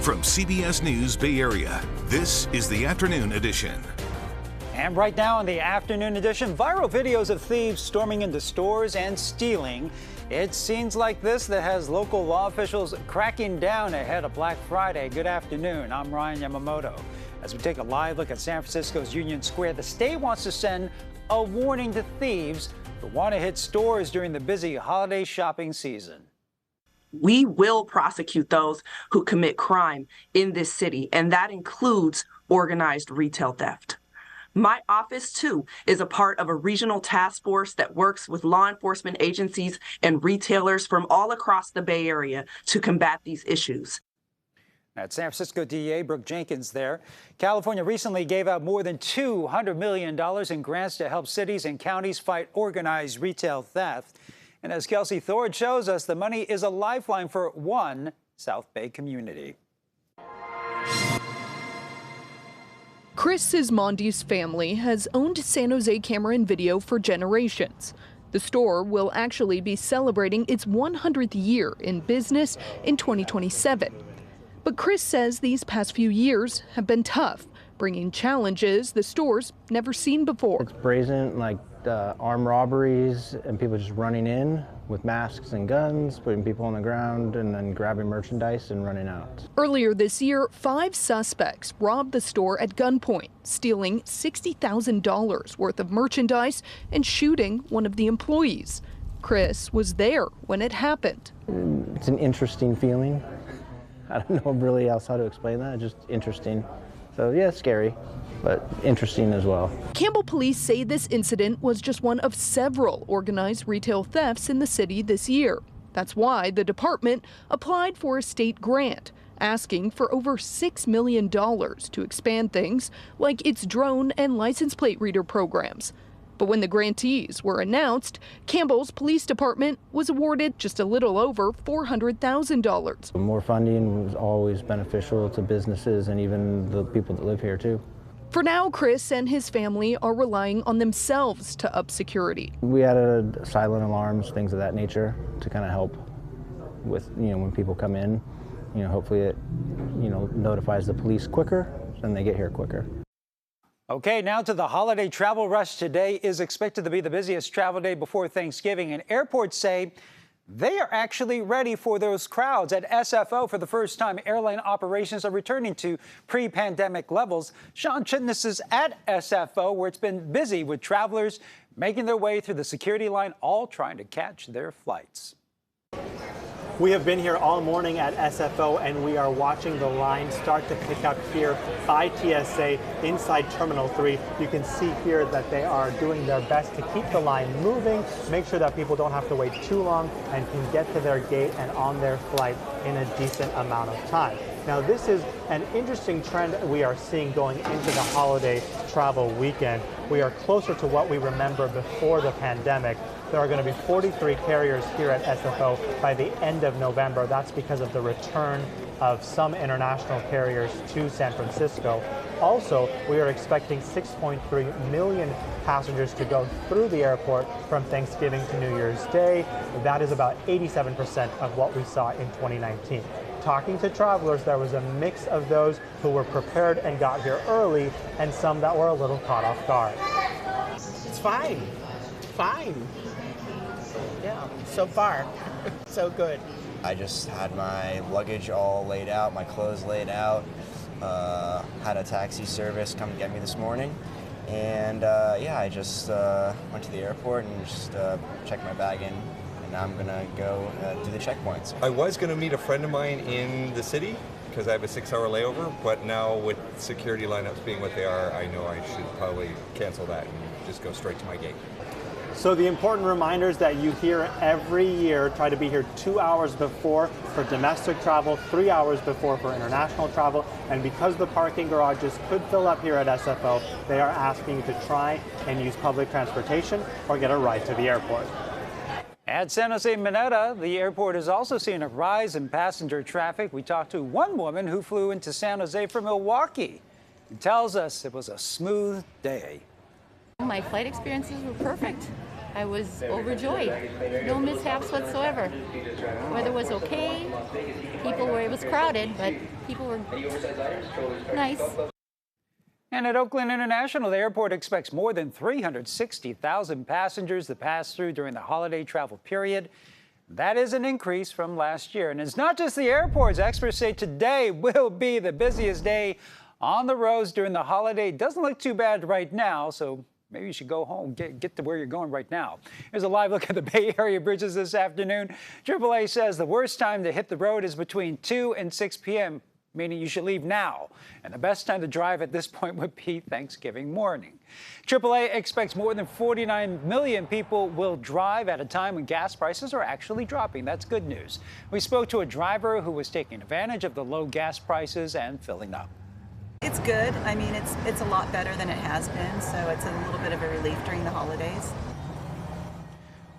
From CBS News Bay Area, this is the Afternoon Edition. And right now in the Afternoon Edition, viral videos of thieves storming into stores and stealing. It's scenes like this that has local law officials cracking down ahead of Black Friday. Good afternoon, I'm Ryan Yamamoto. As we take a live look at San Francisco's Union Square, the state wants to send a warning to thieves who want to hit stores during the busy holiday shopping season. We will prosecute those who commit crime in this city, and that includes organized retail theft. My office, too, is a part of a regional task force that works with law enforcement agencies and retailers from all across the Bay Area to combat these issues. At San Francisco DEA Brooke Jenkins there. California recently gave out more than $200 million in grants to help cities and counties fight organized retail theft. And as Kelsey Thorne shows us, the money is a lifeline for one South Bay community. Chris Sismondi's family has owned San Jose Camera and Video for generations. The store will actually be celebrating its 100th year in business in 2027. But Chris says these past few years have been tough, bringing challenges the store's never seen before. It's brazen, like armed robberies and people just running in with masks and guns, putting people on the ground and then grabbing merchandise and running out. Earlier this year, 5 suspects robbed the store at gunpoint, stealing $60,000 worth of merchandise and shooting one of the employees. Chris was there when it happened. It's an interesting feeling. I don't know really else how to explain that, just interesting. So yeah, scary, but interesting as well. Campbell police say this incident was just one of several organized retail thefts in the city this year. That's why the department applied for a state grant, asking for over $6 million to expand things like its drone and license plate reader programs. But when the grantees were announced, Campbell's police department was awarded just a little over $400,000. More funding was always beneficial to businesses and even the people that live here too. For now, Chris and his family are relying on themselves to up security. We added silent alarms, things of that nature, to kind of help with, when people come in, hopefully it, notifies the police quicker and they get here quicker. Okay, now to the holiday travel rush. Today is expected to be the busiest travel day before Thanksgiving, and airports say they are actually ready for those crowds. At SFO, for the first time, airline operations are returning to pre-pandemic levels. Sean Chitness is at SFO, where it's been busy with travelers making their way through the security line, all trying to catch their flights. We have been here all morning at SFO, and we are watching the line start to pick up here by TSA inside Terminal 3. You can see here that they are doing their best to keep the line moving, make sure that people don't have to wait too long and can get to their gate and on their flight in a decent amount of time. Now, this is an interesting trend we are seeing going into the holiday travel weekend. We are closer to what we remember before the pandemic. There are going to be 43 carriers here at SFO by the end of November. That's because of the return of some international carriers to San Francisco. Also, we are expecting 6.3 million passengers to go through the airport from Thanksgiving to New Year's Day. That is about 87% of what we saw in 2019. Talking to travelers, there was a mix of those who were prepared and got here early and some that were a little caught off guard. It's fine. It's fine. Yeah, so far, so good. I just had my luggage all laid out, my clothes laid out, had a taxi service come get me this morning, and I just went to the airport and just checked my bag in, and now I'm gonna go do the checkpoints. I was gonna meet a friend of mine in the city because I have a 6-hour layover, but now with security lineups being what they are, I know I should probably cancel that and just go straight to my gate. So the important reminders that you hear every year: try to be here 2 hours before for domestic travel, 3 hours before for international travel. And because the parking garages could fill up here at SFO, they are asking you to try and use public transportation or get a ride to the airport. At San Jose Mineta, the airport is also seeing a rise in passenger traffic. We talked to one woman who flew into San Jose from Milwaukee. She tells us it was a smooth day. My flight experiences were perfect. I was overjoyed. No mishaps whatsoever. Weather was okay. It was crowded, but people were nice. And at Oakland International, the airport expects more than 360,000 passengers to pass through during the holiday travel period. That is an increase from last year. And it's not just the airports. Experts say today will be the busiest day on the roads during the holiday. It doesn't look too bad right now, so maybe you should go home, get to where you're going right now. Here's a live look at the Bay Area bridges this afternoon. AAA says the worst time to hit the road is between 2 and 6 p.m., meaning you should leave now. And the best time to drive at this point would be Thanksgiving morning. AAA expects more than 49 million people will drive at a time when gas prices are actually dropping. That's good news. We spoke to a driver who was taking advantage of the low gas prices and filling up. It's good. I mean, it's a lot better than it has been, so it's a little bit of a relief during the holidays.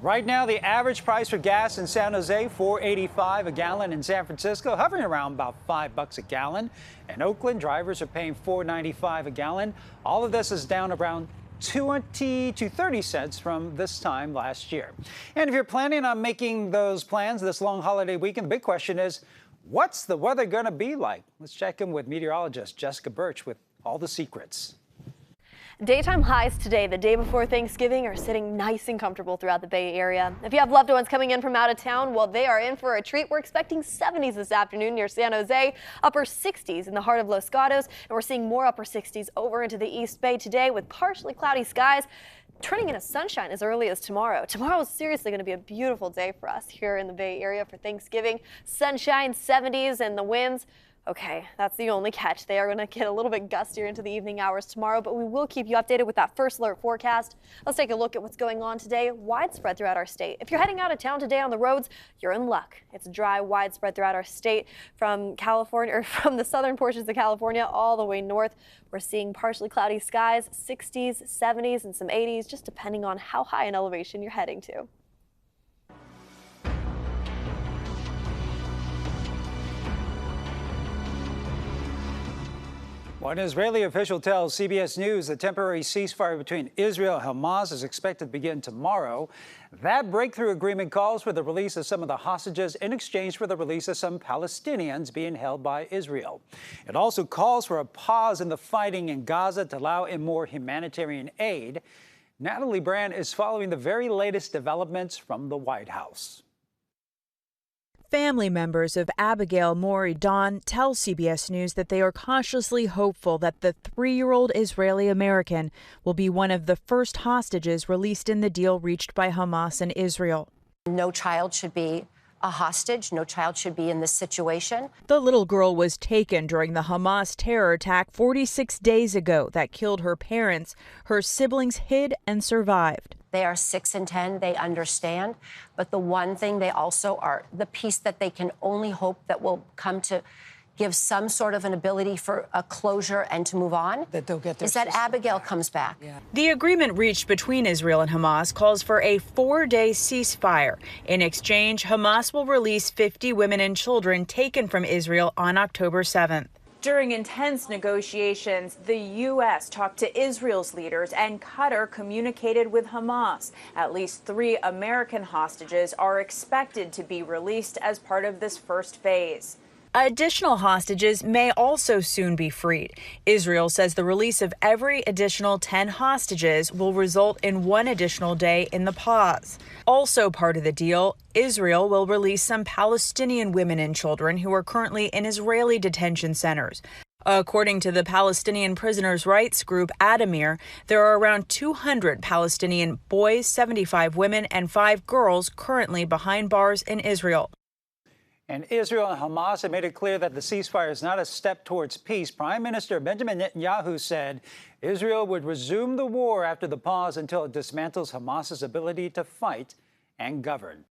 Right now, the average price for gas in San Jose, $4.85 a gallon. In San Francisco, hovering around about $5 a gallon. In Oakland, drivers are paying $4.95 a gallon. All of this is down around 20 to 30 cents from this time last year. And if you're planning on making those plans this long holiday weekend, the big question is, what's the weather going to be like? Let's check in with meteorologist Jessica Birch with all the secrets. Daytime highs today, the day before Thanksgiving, are sitting nice and comfortable throughout the Bay Area. If you have loved ones coming in from out of town, well, they are in for a treat. We're expecting 70s this afternoon near San Jose, upper 60s in the heart of Los Gatos, and we're seeing more upper 60s over into the East Bay today with partially cloudy skies, turning into sunshine as early as tomorrow. Tomorrow is seriously going to be a beautiful day for us here in the Bay Area for Thanksgiving. Sunshine, 70s, and the winds. Okay, that's the only catch. They are going to get a little bit gustier into the evening hours tomorrow, but we will keep you updated with that first alert forecast. Let's take a look at what's going on today, widespread throughout our state. If you're heading out of town today on the roads, you're in luck. It's dry, widespread throughout our state from California, or from the southern portions of California all the way north. We're seeing partially cloudy skies, 60s, 70s, and some 80s, just depending on how high in elevation you're heading to. One Israeli official tells CBS News the temporary ceasefire between Israel and Hamas is expected to begin tomorrow. That breakthrough agreement calls for the release of some of the hostages in exchange for the release of some Palestinians being held by Israel. It also calls for a pause in the fighting in Gaza to allow in more humanitarian aid. Natalie Brand is following the very latest developments from the White House. Family members of Abigail Mori Dawn tell CBS News that they are cautiously hopeful that the 3-year-old Israeli American will be one of the first hostages released in the deal reached by Hamas and Israel. No child should be a hostage. No child should be in this situation. The little girl was taken during the Hamas terror attack 46 days ago that killed her parents. Her siblings hid and survived. They are 6 and 10. They understand. But the one thing they also are, the piece that they can only hope that will come to give some sort of an ability for a closure and to move on, that they'll get their is that Abigail comes back. Yeah. The agreement reached between Israel and Hamas calls for a 4-day ceasefire. In exchange, Hamas will release 50 women and children taken from Israel on October 7th. During intense negotiations, the U.S. talked to Israel's leaders and Qatar communicated with Hamas. At least 3 American hostages are expected to be released as part of this first phase. Additional hostages may also soon be freed. Israel says the release of every additional 10 hostages will result in 1 additional day in the pause. Also part of the deal, Israel will release some Palestinian women and children who are currently in Israeli detention centers. According to the Palestinian prisoners' rights group Adamir, there are around 200 Palestinian boys, 75 women, and 5 girls currently behind bars in Israel. And Israel and Hamas have made it clear that the ceasefire is not a step towards peace. Prime Minister Benjamin Netanyahu said Israel would resume the war after the pause until it dismantles Hamas's ability to fight and govern.